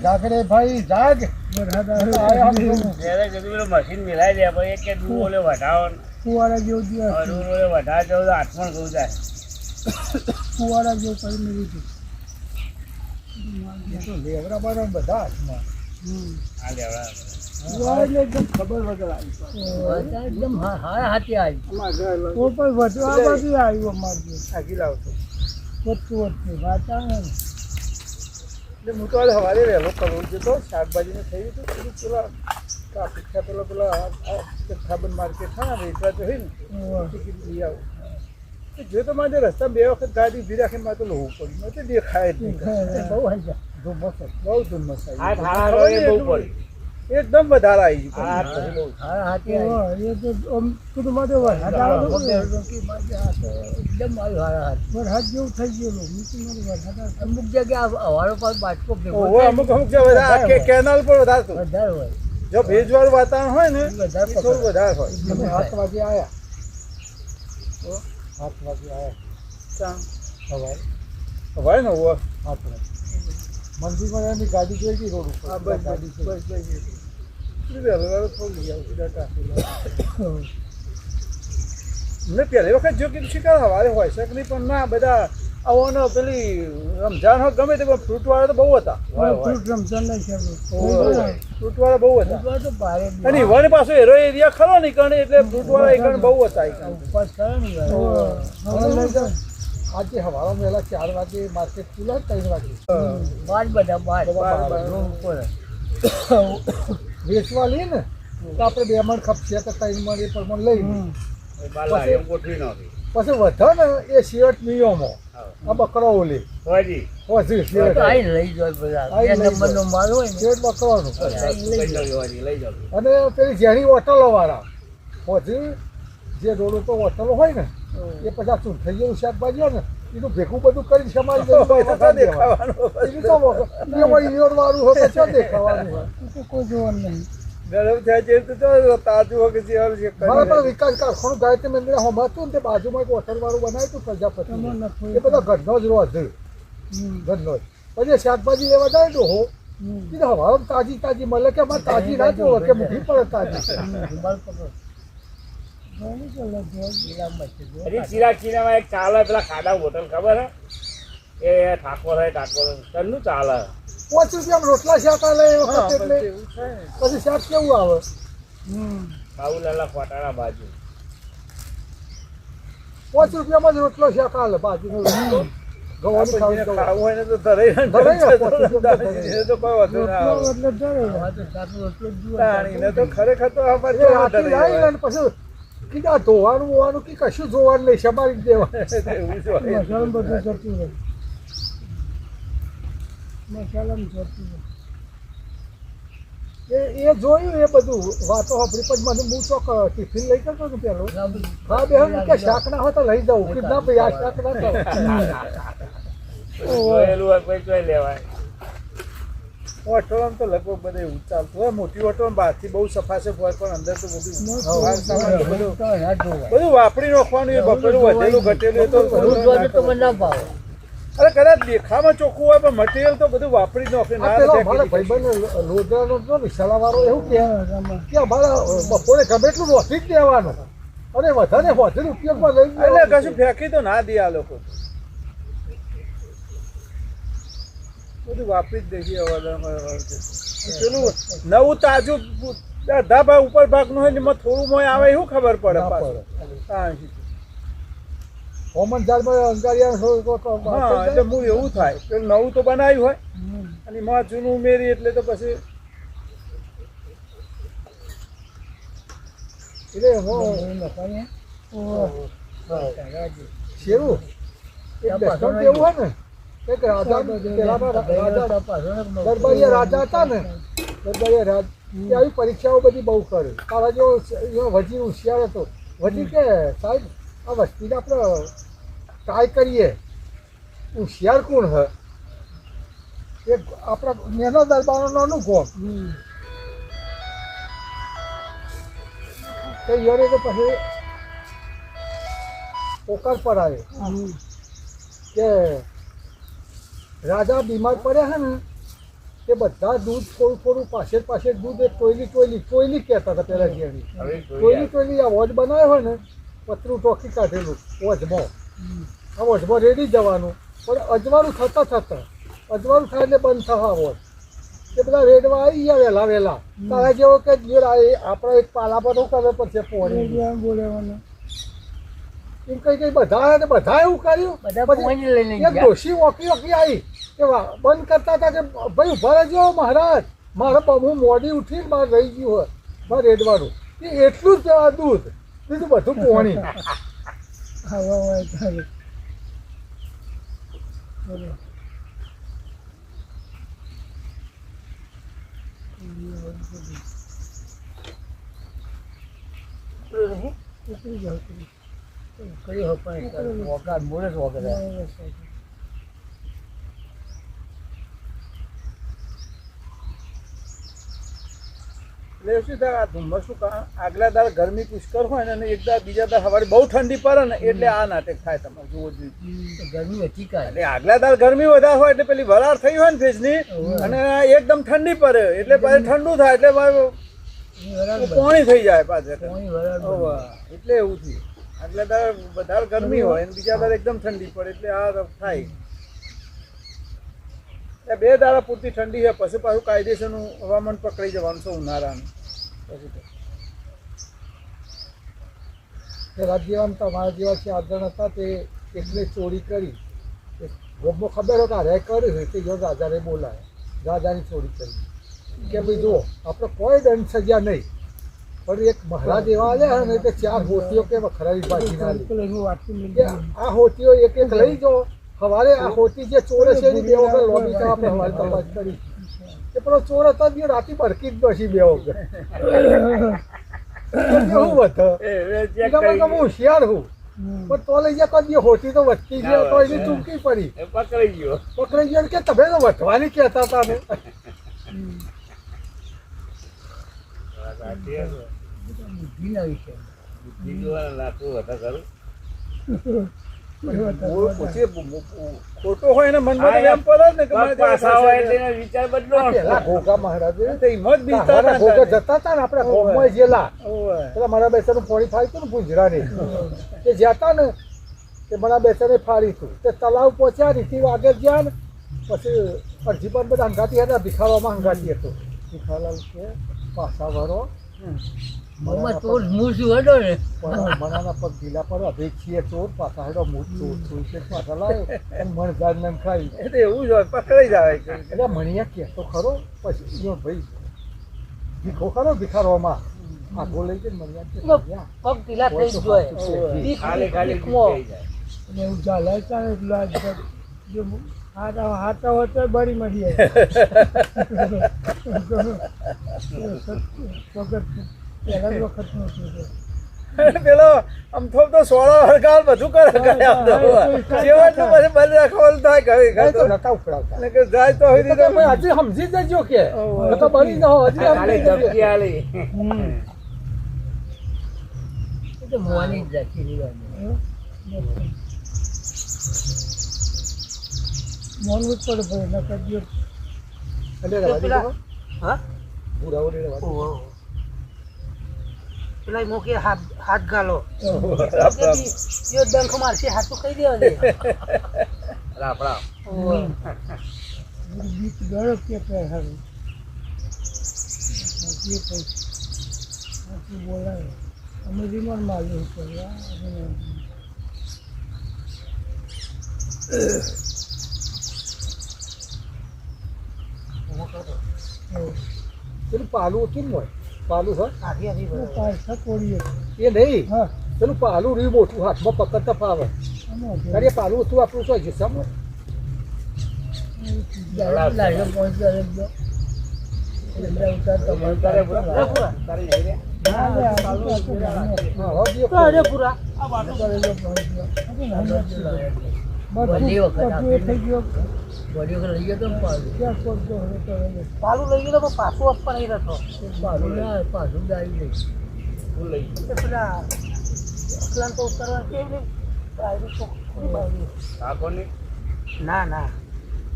જાગરે ભાઈ જાગ મશીન મિલાઈ દે ભાઈ કે ડૂલે વઢાવો ફુવારા જેવું વઢા જવું હાથમાં ગયું જાય ફુવારા જેવું કરી લીધું લેવડા બારા બધા હાથમાં આ લેવડા એકદમ ખબર વગર આવી એકદમ હા હાથી આવી તો પણ વધવા બાજુ આવ્યું અમારે આગી લાવતો વધતું વાતાવરણ એટલે હું તો સવારે વહેલો કરવું છે તો શાકભાજીને થઈ ગયું હતું પેલા ટ્રાફિક છે પેલા જથ્થાબંધ માર્કેટ હા વેચવા તો હોય ને ટિકિટ લઈ આવું જો તો મારે રસ્તા બે વખત ગાડી ઉભી રાખીને મારે તો લોવું પડ્યું મેં તો દેખાય જ નહીં બહુ હાઈ ધુમ્મસ બહુ ધુમ્મસ આવી એકદમ વધારે આવી વરસાદ જેવું થઈ ગયેલું અમુક જગ્યાએ હવારો પર બાટકો અમુક જગ્યાએ કેનાલ પર વધારે હોય જો ભેજવાળું વાતાવરણ હોય ને થોડું વધારે હોય 7 વાગે આવ્યા 7 વાગે આવ્યા હવાય ને 7 વાગે મંદિરમાં એની ગાડી જોઈ ગઈ રોડ ઉપર ગાડી થોડું લઈ આવું મેં પહેલી વખત જો કીધું શિકાર સવારે હોય છે કે નહીં પણ ના બધા આવવાનો પેલી રમઝાન હોય ગમે તે ફ્રૂટ વાળા તો બહુ હતા ફ્રૂટ રમઝાન ફ્રૂટ વાળા બહુ હતા અને ઈવન પાછો એરો એરિયા ખરો ને કારણ એટલે ફ્રૂટ વાળા એકણ બહુ હતા આજે હવારમાં વહેલા 4 વાગે માર્કેટ ખુલ્લા 3 વાગે વેચવા લઈએ ને તો આપણે 2 મણ ખપશે તો 3 મણ એ પ્રમાણે લઈ પછી વધે ને એ શિવટ નિયમો આ બકરો ઓલી બકરાનું અને પેલી જેની હોટલો વાળા પછી જે રોડ ઉપર હોટલો હોય ને એ પછી શું થઈ ગયું શાકભાજી હોય ને એનું ભેગું બધું કરી સમારી દેખાવાનું હોય તો દેખાવાનું હોય કોઈ જોવાનું નહીં ગરમ થાય છે તો તાજું હોય કે વિકાસ કારખાનું ગાયત્રી મંદિર હોમ હતું ને તે બાજુમાં એક હોટલ વાળું બનાવ્યું હતું પ્રજાપતિ એ બધા ઘરનો જ રોજ ઘરનો જ પછી શાકભાજી લેવા જાય તો હો કીધું હવા તાજી મળે કે અમારે તાજી ના જોવે કે મૂકી પડે તાજી ચીરામાં એક ચાલે પેલા ખાડા હોટલ ખબર હે એ ઠાકોર તનનું ચાલે 5 રૂપિયામાં રોટલા શાક આલે એ વખત એટલે પછી શાક કેવું આવે બાબુલાલા ખોટાના બાજુ 5 રૂપિયામાં જ રોટલો શાક આલે બાજુ ગવાનું ખાવું હોય ને તો ધરાઈ તો કોઈ વધુ ના આવે તો ખરેખર તો અમારે પછી કીધા ધોવાનું કે કશું જોવાનું નહીં સમારી દેવાનું બધું જતું રહે મસાલામાં જતું રહે એ જોયું એ બધું વાતો સાંભળી પણ મને હું ચોક ટિફિન લઈ કરતો ને પેલો હા બે કે શાક ના હોય તો લઈ જાઉં કે ના ભાઈ આ શાક ના જોયેલું લેવાય હોટલોમાં તો લગભગ બધે એવું ચાલતું હોય મોટી હોટલોમાં બહારથી બહુ સફાસફ હોય પણ અંદર તો બધું વાપરી નાખવાનું બપોરું વધેલું ઘટેલું તો ના ભાવે અરે કદાચ દેખામાં ચોખ્ખું હોય પણ મટીરિયલ તો બધું વાપરી નાખે ભાઈબંધ લોધરાનો વિશાલા વાળો એવું કે અમારા બપોરે ગમે એટલું રોટી જ દેવાનું અને વધારે વધેલું ઉપયોગમાં લઈ એટલે કશું ફેંકી તો ના દે આ લોકો બધું વાપરી જ દેખીએ પેલું નવું તાજું ધાબા ઉપર ભાગનું હોય ને એમાં થોડું મોય આવે એવું ખબર પડે હોમન જારમાં અંગારિયા એટલે હું એવું થાય પેલું નવું તો બનાવ્યું હોય અને એમાં જૂનું ઉમેરી એટલે તો પછી શેરું એવું હોય ને એક રાજા દરબારીયા રાજા હતા ને દરબારી રાજ એ આવી પરીક્ષાઓ બધી બહુ કરે. તારા જેવો વજીર હોશિયાર હતો. વજીર કે સાહેબ આ વસ્તીને આપણે ટ્રાય કરીએ. હોશિયાર કોણ હે? એક આપણા નેનો દરબારનો નાનું ગોમ તે યરે તો પછી પોકાર પર આવ્યો કે રાજા બીમાર પડ્યા હે ને તે બધા દૂધ થોડું થોડું પાછળ દૂધ એક ટોયલી કહેતા હતા પેલા જેની ટોયલી આ વોજ બનાવ્યો હોય ને પતરું ટોકી કાઢેલું વોજમાં આ વોજમાં રેડી જવાનું પણ અજવાળું થતા અજવાળું થાય એટલે બંધ થવા વોજ એ બધા રેડવા આવી ગયા વહેલા તારા જેવો કે આપણે એક પાલા પર કરે પછી પોણી બોલેવાનું એમ કઈ બધા એવું કર્યું. એક ડોશી ઓકી આવી કે બંધ કરતા હતા કે ભાઈ ઉભા રહેજો મહારાજ મારે હું મોડી ઉઠીને મારે રહી ગયું હોય મારે રેડવાનું એ એટલું જ દૂધ બીજું બધું પોણી. કઈ વગર મોડે જ વગર એટલે શું થાય આ ધુમ્મસનું આગલા દાળ ગરમી પુષ્કળ હોય ને અને એક દાળ બીજા દાળ સવારે બહુ ઠંડી પડે ને એટલે આ નાટક થાય. તમારે જોવો જોઈએ ગરમી હતી કાંઈ એટલે આગલા દાળ ગરમી વધારે હોય એટલે પેલી વરાળ થઈ હોય ને ફેજની અને એકદમ ઠંડી પડે એટલે પાછું ઠંડુ થાય એટલે પોણી થઈ જાય પાછળ એટલે એવું થયું. આગલા દાળ વધારે ગરમી હોય અને બીજા દાળ એકદમ ઠંડી પડે એટલે આ થાય. બે દાડા પૂરતી ઠંડી છે પછી પાછું કાયદેસરનું હવામાન પકડી જવાનું છે ઉનાળાનું. પછી રાજ્યવાન તમારા જેવા છે આગળ હતા તે એટલે ચોરી કરી ગોમમાં ખબર હોય કે હારે કર્યું તે જો રાજાને બોલાય રાજાની ચોરી કરી કે ભાઈ જુઓ આપણે કોઈ દંડ સજા નહીં પણ એક મહારાજ એવા આવ્યા ને તે 4 હોટીઓ કે ખરાબી બાજી ના આ હોટીઓ એક લઈ જાઓ. સવારે આ હોતી જે ચોર છે એની બે વગર લોબી તો આપણે સવારે તપાસ કરી કે પેલો ચોર હતો બે રાતે ભરકી જ પછી બે વગર હું હું હોશિયાર હું પણ તો લઈ જાય કોઈ હોતી તો વધતી ગયો તો એની ચૂકી પડી પકડાઈ ગયો કે તમે તો વધવાની કહેતા હતા ને. ખોટો હોય ને મનમાં એમ પડે ને વિચાર બદલો. ઘોઘા મહારાજ જતા હતા ને આપડે ગામમાં જેલા પેલા મારા બેસાનું ફોડી ફાડી હતું ને ગુજરાની તે જતા ને તે મારા બેસાને ફાડી હતું તે તલાવ પહોંચ્યા રીતિ આગળ ગયા ને પછી અરજી પણ બધા હંગાતી હતા ભીખાવામાં હંગાતી હતો. ભીખાલાલ કે પાછા વરો મનાના પગ ઢીલા પર અભે છીએ ચોર પાછા હેડો ચોર પાછા લાવ્યો અને મણઝાડ ને ખાઈ એટલે એવું જ હોય પકડાઈ જાય. એટલે મણિયા કહેતો ખરો પછી ભાઈ ભીખો ખરો ભીખારવામાં આગો લઈ જઈને મણિયા પગ ઢીલા થઈ જ એવું ચાલે હાથા હોય તો બળી મળી પેલો આમ થોડું તો સોળા હરગાલ બધું કરે જાય તો હજી સમજી જજો કે બની જાઓ મોનવું જ પડે ભાઈ ન કરજો હા બુરાવો પેલા મોકે હાથ ગાલો ડંખ મારશે હાથ તો કહી દેવા દે રાપડા ગીત ગળો કે હારું બોલાવે અમે રીમન માલ્યું પેલું પાલું હતું ને પાલું એ નહીં પેલું પાલું રહ્યું મોટું હાથમાં પકડતા ફાવે અરે પાલું હતું આપણું શું જિસ્સામાં એટલે ઉતાર તો તારે તારે પૂરા તારે નહીં રે ના લે આ તો અરે પૂરા આ વાતો કરે જો બધી વખત થઈ ગયો બધી વખત લઈ ગયો તો ક્યાં પડતો પાલું લઈ ગયો તો પાછું આપવા નહીં રહેતો પાલું ના પાછું દાવી લઈ ફૂલ લઈ પેલા અકલાન તો ઉતારવા કેવી ઠાકોરની ના ના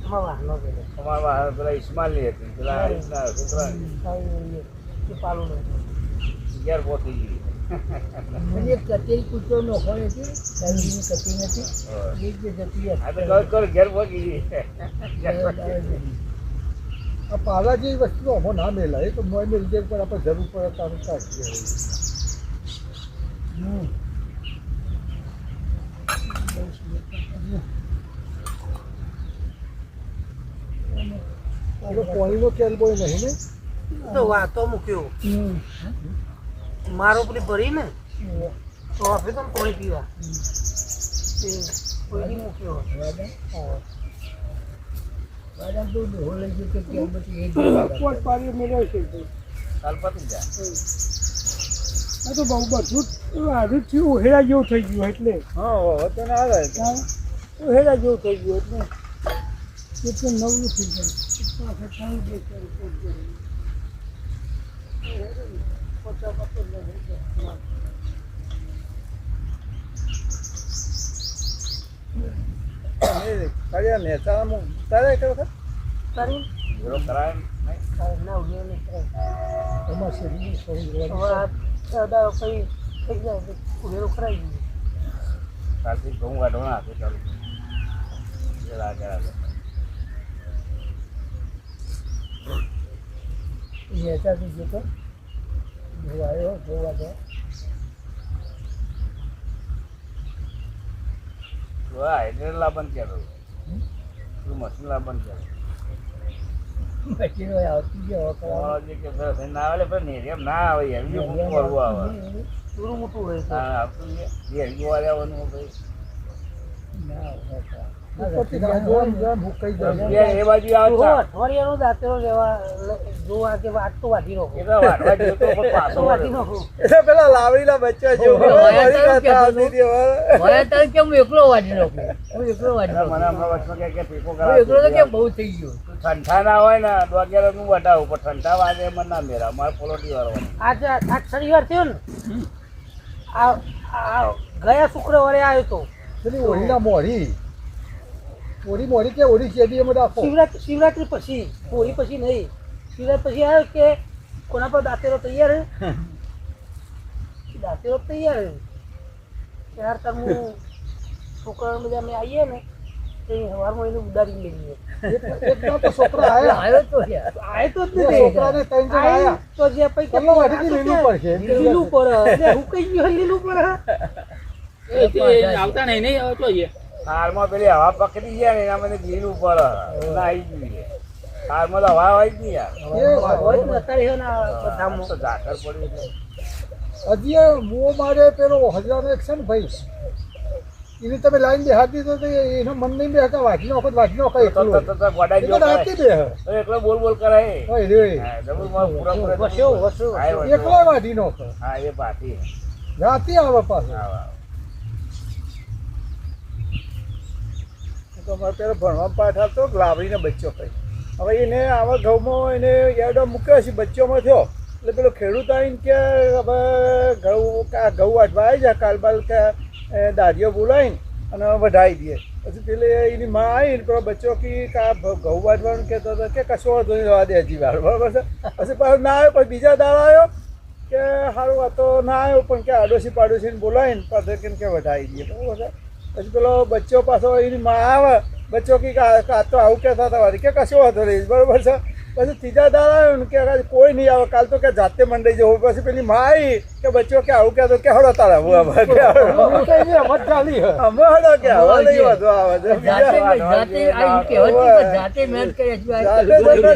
એમાં વાહનો પેલો અમારા પેલા ઇસ્માલની હતી પેલા ઇસ્માલ છોકરાની પાલું લઈ 11 પહોંચી ગઈ મને કચેરી કૂતરો નોખો હતી એની કચેરી નથી એક જે જતી આ તો કર કર ઘેર પહોંચી ગઈ આ પાલા જેવી વસ્તુ આમાં ના મેલાય તો મોય મેળ જે પર આપણે જરૂર પડે તો આપણે કાઢીએ પાણીનો કેલ બોય નહીં ને તો વાતો મૂક્યો મારો પેલી ભરી ને તો આપે તો પાણી પીવા કોઈ મૂક્યો કાલ પતી જા આ તો બહુ બધું આધું થયું ઉહેડા જેવું થઈ ગયું એટલે હા તો ના આવે ઉહેડા જેવું થઈ ગયું એટલે નવું થઈ ગયું મહેસાણામાં તારે એક વખત કરી વિરોધ કરાય નહીં ના ઉડ્યો નહીં તમારે શરીરની હવે આ દાડો કઈ થઈ જાય ઉડેલો કરાવી દીધું કાલથી ઘઉં વાઢવાના હાથે ચાલુ નેતાથી જતો આવ્યો જોવા તો હાઇડ્રેટ લાવવાનું ક્યારે તું મશીન લાવવાનું ક્યારે મશીનો આવતી ગયો ટેકનોલોજી કે ના આવે પણ એમ ના આવે એમ બી મોટું કરવું આવે થોડું મોટું હોય તો હા આવતું એ હજી વાળવાનું ભાઈ એ બાજુ આવતા અઠવાડિયાનો દાંતેલો લેવા જોવા કે વાત તો વાઢી નાખો એ તો વાઢવા ગયો તો પણ પાછો વાઢી નાખો એટલે પેલા લાવડીના બચ્ચા કેમ એકલો વાઢી નાખું હું એકલો વાઢી મને હમણાં વચમાં કે ટેકો નાખું એકલો તો કેમ બહુ થઈ ગયું ઠંઠા ના હોય ને વગેરે હું વટાવું પણ ઠંઠા વાગે મને ના મેરા મારે પોલોટી વાળવાનું આજે આ શનિવાર થયો ને આ ગયા શુક્રવારે આવ્યો તો પેલી ઓળીના મોરી મોરી કે ઓળી ચેડી એમાં રાખો શિવરાત્રી પછી હોળી પછી નહીં શિવરાત્રી પછી આવ્યો કે કોના પર દાંતેલો તૈયાર હે દાંતેલો તૈયાર હે ત્યાર તક હું છોકરા બધા અમે આવીએ ને તો સવારમાં એને ઉડાડી લઈએ તો છોકરા આવ્યો તો આવ્યો તો જ છોકરાને ત્રણ જણ આયા તો જે પૈસા કેટલો વાઢી લીલું પડશે લીલું પડે હું કઈ ગયો લીલું પડે આવતા નહીં નહીં આવતો જોઈએ હારમાં પેલી હવા પકડી ગયા ને એના મને ગીર ઉપર ના આવી ગઈ હારમાં તો હવા આવી ગઈ યાર હોય ને અત્યારે હે ને બધામાં તો ઝાકર પડ્યું છે હજી મો મારે પેલો હજારનો એક છે ને ભાઈ એને તમે લાઈન બેહાર દીધો તો એનો મન નહીં બે હતા વાંચી નાખો એકલો ગોડાઈ ગયો રાતી બે એકલો બોલ બોલ કરે એકલો વાંચી નાખો હા એ પાછી રાતે આવે પાછું અમારે પેલા ભણવા પાઠ આવતો લાવડીને બચ્ચો કઈ હવે એને આવા ઘઉંમાં એને યાડો મૂક્યો છે બચ્ચોમાં થયો એટલે પેલો ખેડૂત આવીને કે હવે ઘઉં વાટવા આવી જાય કાલબાલ કે દાદીઓ બોલાવીને અને વઢાવી દે પછી પેલે એની માં આવીને પેલો બચ્ચો કે ઘઉં વાટવાનું કહેતો હતો કે કશો વાંધો નહીં રહેવા દે હજી વાર બરાબર છે પછી પાછો ના આવ્યો પછી બીજા દાડા આવ્યો કે સારું આ તો ના આવ્યો પણ કે આડોશી પાડોશીને બોલાવીને પાછો કે વઢાવી દે બરાબર છે પછી પેલો બચ્ચો પાછો એની માં આવે બચ્ચો કે આ તો આવું કહેતા હતા વાળી કે કશો વાંધો નહીં બરાબર છે પછી ત્રીજા દાડા આવ્યો ને કે કોઈ નહીં આવે કાલ તો કે જાતે મંડાઈ જવું પછી પેલી માં આવી કે બચ્ચો કે આવું કહેતો કે હળો તારા હું અમે હળો કે હવે નહીં વાંધો આવે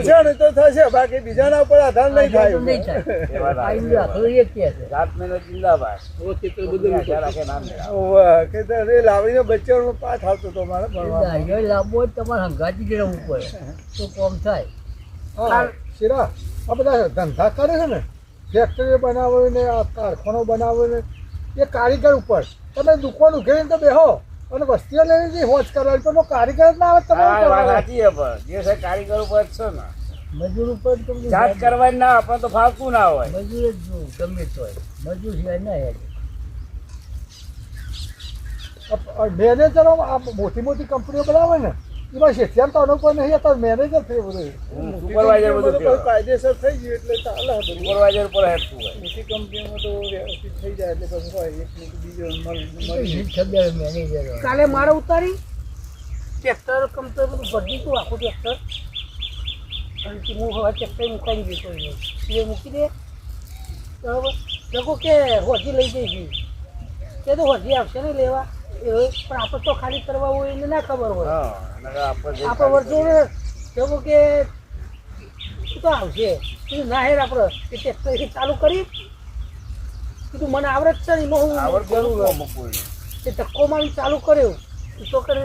છે ને તો થશે બાકી બીજાના ઉપર આધાર નહીં થાય રાત મહિનો જિંદાબાદ લાવડીનો બચ્ચાનો પાઠ આવતો હતો મારે ભણવા લાંબો તમારે હંગાતી જ રહેવું પડે તો કોમ થાય શિરા આ બધા ધંધા કરે છે ને, ફેક્ટરી બનાવે ને આ કારખાનો બનાવે ને, એ કારીગર ઉપર તમે દુકાન ઉઘેરીને તો બેહો અને વસ્તીઓ લઈને જે હોજ કરવાની પણ કારીગર જ ના આવે તમે હા, વાત સાચી છે પણ જે છે કારીગર ઉપર જ છે ને, મજૂર ઉપર તમને જાત કરવાની ના આપણે તો ફાવતું ના હોય. મજૂર જ જો ગમે તો હોય, મજૂર સિવાય ના હેડે. મેનેજરો આ મોટી મોટી કંપનીઓ બનાવે ને એમાં શેઠિયાન તો અનુભવ નહીં હતા, મેનેજર થઈ બધું સુપરવાઇઝર બધું કહેવાય. કાયદેસર થઈ ગયું એટલે ચાલે. સુપરવાઇઝર પર હેઠું હોય. મોટી કંપનીઓમાં તો વ્યવસ્થિત થઈ જાય એટલે પછી હોય એક બીજો મળી મેનેજર. કાલે મારે ઉતારી ટ્રેક્ટર કમ્પ્યુટર બધું ભરી દીધું આખું ટ્રેક્ટર, અને હું હવે ટ્રેક્ટર મુકાઈ દેતો એ મૂકી દે બરાબર. લોકો કે હોજી લઈ જઈશું, કે તો હોજી આવશે ને લેવા એ પણ આપણે તો ખાલી કરવા હોય એને ના ખબર હોય. હા, નકર આપણે આપણે વર્ષે લોકો કે તું તો આવશે, કીધું ના હેર આપણે એ ટ્રેક્ટર ચાલુ કરી કીધું મને આવડે જ છે ને એમાં હું આવડતું હોય અમુક કોઈ. તે ધક્કો મારી ચાલુ કર્યો તો કરે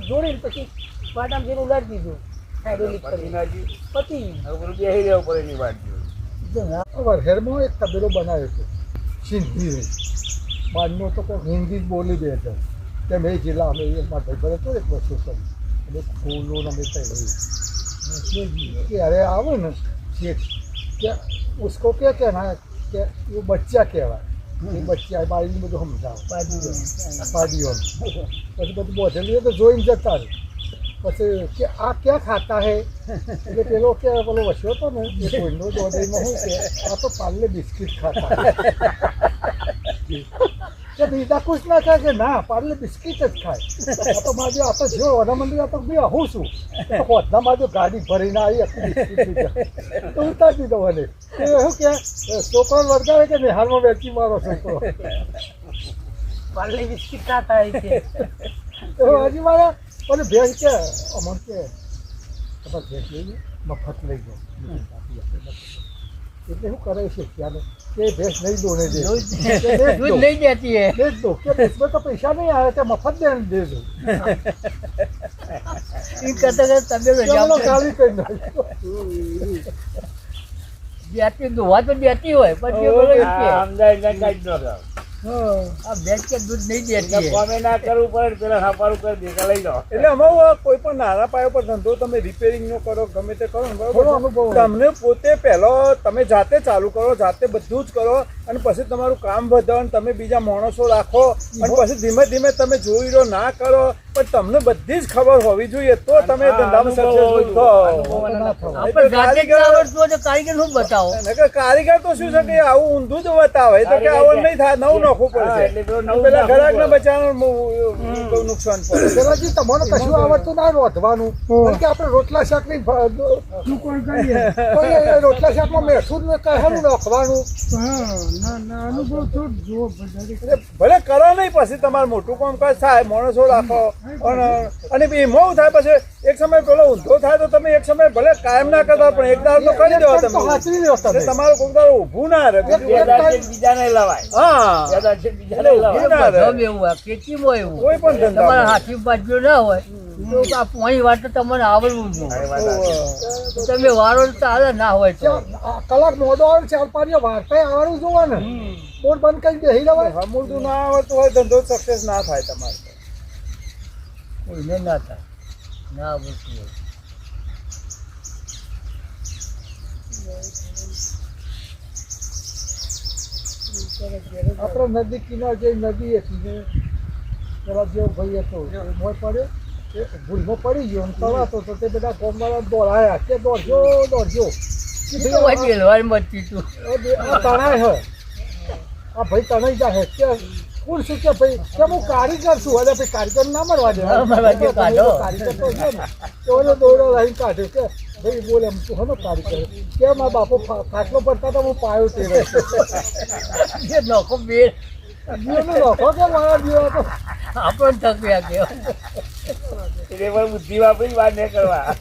જોડીને પછી વાટામાં જેનું ઉલાડી દીધું હાઇડ્રોલિક પતી કરી નાખી. પતી હવે બધું બેસી રહેવું પડે એની વાત જોઈ. વરહેરમાં એક તબેલો બનાવ્યો છે સિંધી, બહારનો તો કોઈ હિન્દી જ બોલી દે છે કે મેં જિલ્લા અમે એમાં ભાઈ તો એક વસ્તુ કરી અને ફૂલો અમે कि अरे आओ ना ये क्या उसको क्या कहना है कि वो बच्चा कहवा ये बच्चा बाई में तो समझाओ पादियों પછી બધું બોધેલું તો જોઈને જતા રહે. પછી કે આ ક્યાં ખાતા હે એટલે પેલો કે પેલો વસ્યો હતો ને એ કોઈનો દોડીમાં શું કે આ તો પાર્લે બિસ્કિટ ખાતા કે બીજા કુછ ના ખાય કે ના પાર્લે બિસ્કિટ જ ખાય. આ તો મારે આ તો જો વડા મંદિર આ તો બી હું છું હોદના મારે ગાડી ભરીને આવી તો ઉતારી દીધો મને એવું કે છોકરો વર્ગાવે કે નિહારમાં વેચી મારો છોકરો પાર્લે બિસ્કિટ ખાતા હોય છે. તો હજી મારા અને ભેંસ કે અમર કે ખબર ભેંસ લઈ મફત લઈ ગયો એટલે શું કરે છે ત્યારે કે ભેંસ નહીં દોને દે दूध नहीं देती है. भेज दो क्या इसमें तो पैसा नहीं आया था मफत दे दो इन करते करते तबे चलो गाड़ी कर दो देती दुआ तो देती હોય પછી બોલે કે સમજાય ને કાઢી નાખો. આ ભેંસ કે दूध नहीं देती है. કોમે ના કરવું પડે, પેલા સાપારું કરી દે કે લઈ જાઓ. એટલે આમાં કોઈ પણ નાના પાયા પર ધંધો તમે રિપેરિંગ નો કરો ગમે તે કરો ને થોડો બરોબર અનુભવ તમને પોતે પહેલો તમે જાતે ચાલુ કરો, જાતે બધું જ કરો અને પછી તમારું કામ વધારો અને તમે બીજા માણસો રાખો અને પછી ધીમે ધીમે તમે જોઈ લો ના કરો પણ તમને બધી જ ખબર હોવી જોઈએ તો તમે ધંધામાં સક્સેસફુલ થો. આપણે જાતે જ આવડતું હોય તો કારીગર શું બતાવો. નકર કારીગર તો શું છે કે આવું ઊંધું જ બતાવે તો કે આવું નહીં થાય, નવું નાખવું હા, પડશે એટલે પેલું નવું પેલા નાખવું ઘરાકના પડે. બચાવવાનું બહુ નુકસાન પડે. પેલાજી તમને કશું આવડતું ના રોધવાનું કારણ કે આપણે રોટલા શાક ની દુકાન કરીએ તો એ રોટલા શાકમાં મેઠું ને કહેલું નાખવાનું અનુભવ તો જુઓ એટલે ભલે કરો નહીં પછી તમારે મોટું કામકાજ થાય માણસો રાખો અને એમાં થાય પછી એક સમય પેલો ઊંધો થાય તો તમે એક સમય ભલે કાયમ ના કરતા પણ એક દાવ તો કરી દો તમે હાચવી લ્યો એટલે તમે તમારું કોઈક દાવ ઊભું ના રહે બે દાંત બીજાને લવાય. હા બે દાંત બીજાને લવાય. ઊભું ના રહે. ગમે એવું હોય ખેતીમાં એવું કોઈ પણ ધંધા તમારા હાથી બાજુ ના હોય તો આ પોણી વાર તો તમને આવડવું જ હા, એ જોઈએ. વાત સાચી. તમે વારો ચાલે ના હોય તો કલાક મોડો આવે 4-5 વાર્તા આવવાનું જોવા ને બોર બંધ કરી બેસી જવાય હમુરદું ના આવડતું હોય ધંધો સક્સેસ ના થાય તમારે. કોઈને ના થાય ના આવડતું હોય. આપણે નદી કિનારે જે નદી હતી પેલા જેવો ભાઈ હતો મોય પડ્યો એ ભૂલમાં પડી ગયો અને તળાતો તો તે બધા ગામવાળા દોડાયા કે દોડજો દોડજો એ તો હોય બેલવાની મચી તું. આ તણાય હે આ ભાઈ તણાઈ જાય કે કોણ શું કે ભાઈ કે હું કારીગર છું અરે ભાઈ કારીગર ના મરવા દે ના મરવા દે, કાઢો. કારીગર તો છે ને તો ઓલો દોડો લઈને કાઢ્યો કે ભાઈ બોલે એમ તું હનો કારીગર કે મારા બાપો ફાટલો પડતા તો હું પાયો તે એ નોખો બેલ જીવનો નોખો કે મારા જીવો તો આપણને થક્યા કે એટલે પણ બુદ્ધિ વાપરી વાત નહીં કરવા.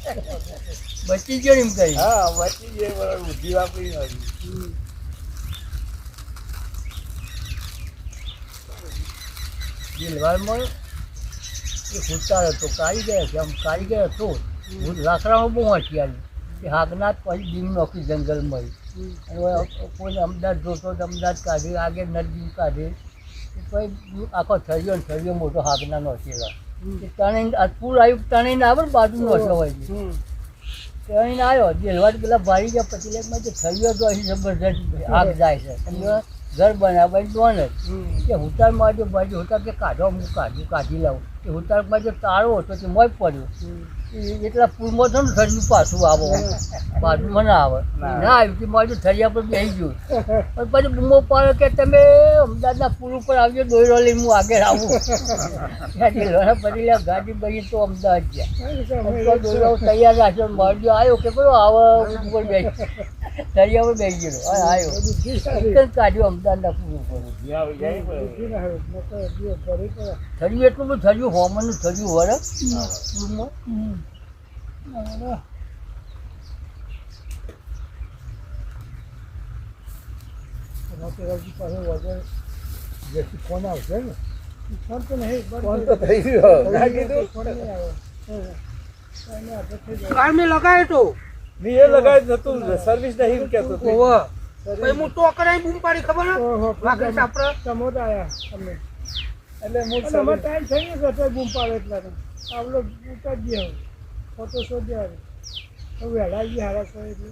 બચી ગયો ને એમ કરી. હા, વચ્ચે જે બરાબર બુદ્ધિ વાપરી નથી. દિલવારમાં એ હુતાર હતો કારીગર છે આમ કારીગર હતો લાકડામાં બહુ હોશિયારી એ હાગનાથ પછી બીમ નોખી જંગલમાં અને કોઈ અમદાવાદ જોતો તો અમદાવાદ કાઢી આગળ નદી કાઢી પછી આખો થળિયો મોટો હાગના નોખેલો એ તણાઈ પૂર આવ્યું તણાઈને આવે ને બાજુ નોખ્યો હોય છે તણાઈને આવ્યો દેલવાડ પેલા ભાઈ ગયા પછી લેકમાં જે થળિયો તો અહીં જબરદસ્ત આગ જાય છે અને ઘર બનાવવાની ડોન જ કે હુતારમાં જો બાજુ હુતાર કે કાઢો હું કાઢી લાવું કે હુતારમાં જો તાળો હતો તે મોજ પડ્યો એટલા પૂરમાં છે ને થળિયું પાછું આવો બાજુમાં ના આવે ના આવ્યું કે મારું થળિયા પર બેસી ગયું પણ પછી બૂમો પાડ્યો કે તમે અમદાવાદના પુલ ઉપર આવજો દોયરો લઈને હું આગળ આવું ત્યાં પછી ગાડી બની તો અમદાવાદ ગયા દોયરો તૈયાર રાખ્યો મારજો આવ્યો કે પેલો આવો ઉપર બેસી થળિયા પર બેસી ગયેલો આવ્યો કાઢ્યો અમદાવાદના પુલ ઉપર થળિયું એટલું બધું થળિયું હોમનું થળિયું વળે પુલમાં ફોન આવશે ને ફોન તો નહીં ફોન તો થઈ ગયો કાર મેં લગાવ્યો તો ની એ લગાવી નતું સર્વિસ નહીં કહેતો હતો. ભાઈ હું તો કરાઈ બૂમ પાડી ખબર વાઘરી સાપરા સમોદ આવ્યા તમને એટલે હું તમે ટાઈમ થઈ ગયો તો બૂમ પાડે એટલા આવડો ઉતારી દે હવે ફોટો શોધ્યા હવે વહેલા ગયા હારા સો એટલે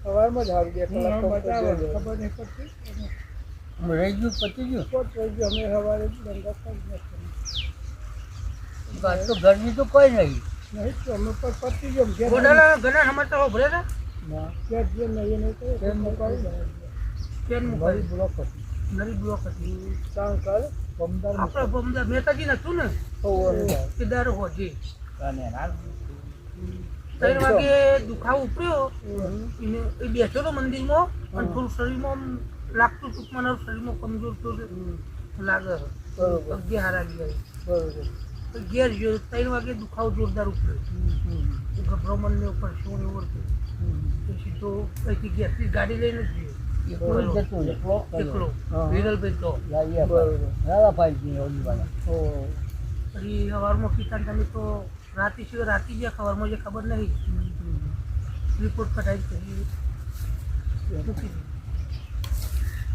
સવારમાં જ આવી ગયા ખબર નહીં પડતી રહી ગયું પતી ગયું કોટ રહી ગયું અમે સવારે ધંધા કરી તો ગરમી તો કોઈ નહીં તો અમે પણ પતી ગયો ઘણા સમજતા ભરે ને નરી બ્લોક હતી નરી બ્લોક હતી કામ કર પમદાર આપણે પમદાર મહેતાજી નતું ને કેદાર હોજી 3 વાગે દુખાવો ઉપડ્યો એ બેઠો તો મંદિરમાં અને થોડું શરીરમાં લાગતું ટૂંકમાં શરીરમાં કમજોર તો લાગે 11 આવી જાય ઘેર ગયો 3 વાગે દુખાવો જોરદાર ઉપડ્યો ગભરામણ ને ઉપર શું એવું હતું સીધો કઈથી ગેસની ગાડી લઈને જ ગયો એકલો વિરલભાઈ તો પછી સવારમાં કિસાન તમે તો રાતી ગયા સવારમાં જે ખબર નહીં રિપોર્ટ કઢાવી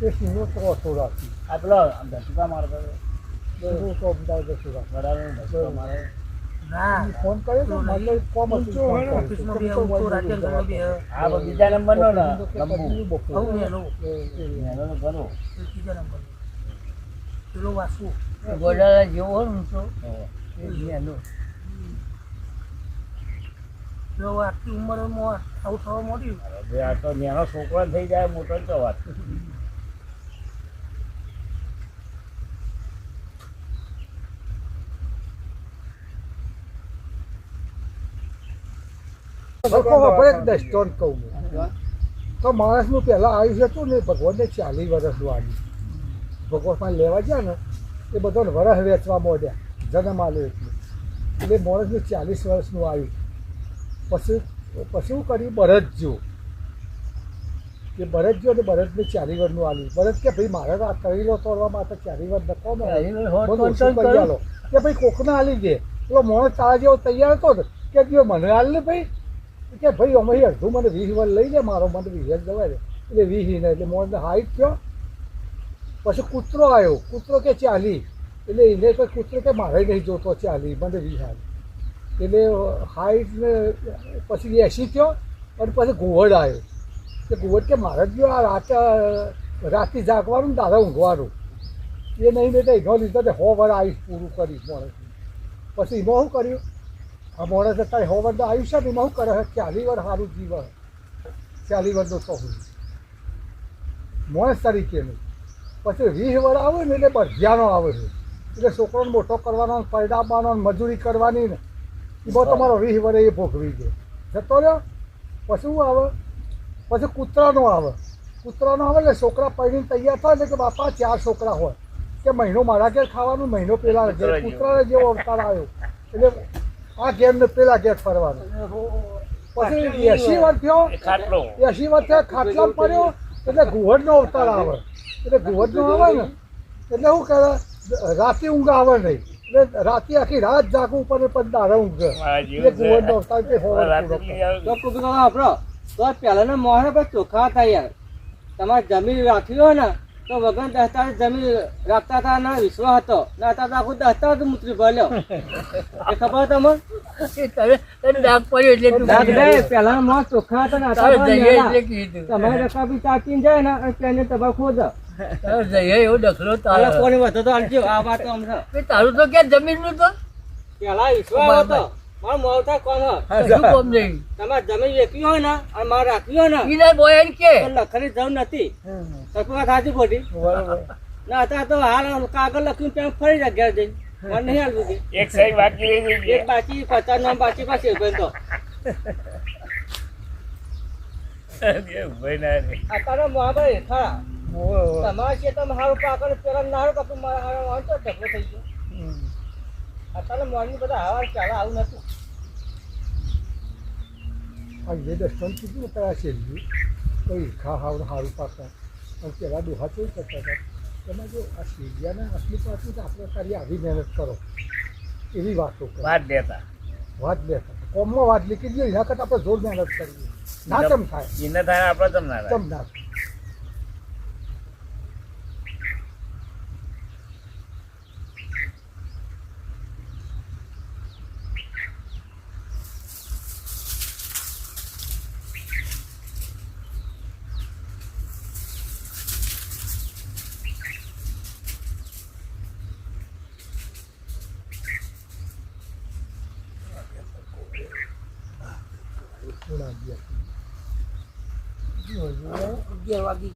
એ સિંહો તો ઓછો રાખી આ પેલો ધસકા મારતો તો અમદાવાદ ધસકા મારે ના ફોન કર્યો તો મારે કોમ હતું ઓફિસમાં બી આવું તો રાતે ઘરમાં બી આ બીજા નંબરનો ને લંબુ આવું એનો એનો ઘણો ત્રીજા નંબર પેલો વાસુ ગોડાલા જેવો હોય ને તો એનો જો આટલી ઉંમરમાં આવું થવા મોડ્યું હવે આ તો નાનો છોકરો થઈ જાય મોટો તો વાત દસ્તોન કહું તો માણસનું પહેલાં આયુષ્ય હતું ને ભગવાનને 40 વર્ષનું આવ્યું ભગવાન લેવા ગયા ને એ બધાને વરસ વેચવા માંડ્યા જન્મ આવ્યો એટલે માણસને 40 વર્ષનું આવ્યું પછી શું કર્યું બળદજો કે બળદજો ને બળદને 40 વર્ષનું આવ્યું બળદ કે ભાઈ મારે આ કરેલો તોડવા માટે 40 વર્ષ નકો કે ભાઈ કોકને આલી દે પેલો માણસ તારા જેવો તૈયાર હતો ને કે જો મને હાલ ને ભાઈ કે ભાઈ અમે અડધું મને 20 વર્ષ લઈ લે મારો મને 20 જ જવાય એટલે 20 ને એટલે મોણને હાઈટ થયો પછી કૂતરો આવ્યો કૂતરો કે 40 એટલે એને કોઈ કૂતરો કે મારે નહીં જોતો 40 મને 20 હાલ એટલે હાઈટ ને પછી 80 થયો અને પછી ઘુવડ આવ્યો કે ઘુવડ કે મારે જ આ રાતે જાગવાનું ને દાદા ઊંઘવાનું એ નહીં બેટા એનો લીધો તે 100 વર્ષ આયુષ પૂરું કરી માણસ પછી એમાં શું કર્યું આ માણસ અત્યારે 100 વર્ષ આયુષ્ય ને એમાં શું કરે 40 વર્ષ સારું જીવન 40 વર્ષનું તો હોય માણસ તરીકેનું પછી 20 વર્ષ આવે ને એટલે બઢિયાનો આવે છે એટલે છોકરોને મોટો કરવાનો પરિણામવાનો મજૂરી કરવાની ને એમાં તમારો 20 વર્ષ એ ભોગવી ગયો જતો રહ્યો પછી શું આવે પછી કૂતરાનો આવે એટલે છોકરા પૈણીને તૈયાર થાય એટલે કે બાપા 4 છોકરા હોય કે મહિનો મારા ઘેર ખાવાનું મહિનો પેલા ઘેર કૂતરાને જેવો અવતાર આવ્યો એટલે આ ઘેર ને પેલા ઘેર ફરવાનું પછી 80 વર્ષ થયો 80 વર્ષ થયા ખાટલા પડ્યો એટલે ઘુવડનો અવતાર આવે એટલે ઘુવડનો આવે ને એટલે શું કરે રાતે ઊંઘ આવે નહીં એટલે રાતે આખી રાત જાગવું પડે પણ દાડા ઊંઘે મારા એટલે જેવું છે. કુંવરનો અવતાર કે હોવા રાતે પૂરો નહીં આવે. તો કુબી કાકા આપણો તો પહેલાના મોહને પણ ચોખ્ખા હતા યાર. તમારે જમીન રાખી હોય ને તો વગર દસ્તાવેજ જમીન રાખતા હતા ના વિશ્વાસ હતો ના હતા તો આખું દસ્તાવેજ મૂતરી ભર્યો એ ખબર તમને તને ડાક પડ્યો એટલે તું દાદ રે પહેલાના મોહ ચોખ્ખા હતા ને તારે હતા જઈએ મેલા. એટલે કીધું તમારે રકાબી ચાચીને જાય ને અને તેને તમારે ખોદો તારે જઈએ એવો દખલો તારા તારે કોને વધો તો આલજો આ વાત તો હમણાં કે તારું તો ક્યાં જમીનનું તો પહેલા વિશ્વાસ હતો મારો મોટા કોણ હોય કશું કોમ નહીં તમારે જમીન વેચવી હોય ને અને મારે રાખવી હોય ને ઈના બોય એમ કે તો લખવાની જરૂર નથી સરખું વાત સાચી ખોટી બરોબર ના હતા તો હાલ કાગળ લખીને ત્યાં ફરી જાય ઘેર જઈને મને નહીં હાલવું કે એક સાઈડ બાકી રહી ગઈ એક બાકી 50 નામ બાકી પાસે ભાઈ તો ભાઈ ના રે. અત્યારે મોહાભાઈ ખરા ઓહો. તમારા છે તમે હારું પાકડ પેલા નારું કાપી મારા હારો વાંચો ઢગલો થઈ ગયો અત્યારે મોરની બધા હવા ચાલે આવું નતું આ જે દર્શન કીધું ને તારા શેરજી કોઈ ખા હાવ સારું પાકતા અને પેલા ડોહા કેવું કરતા હતા એમાં જો આ શેરિયાને આટલી પાછી તો આપણે સારી આવી મહેનત કરો એવી વાતો કરો વાત દેતા વાત લેતા કોમમાં વાત લીધી જોઈએ એના કરતાં આપણે જોર મહેનત કરીએ ના કેમ થાય એને થાય આપણે તમ ના થાય. કેમ ના થાય અગિયાર વાગી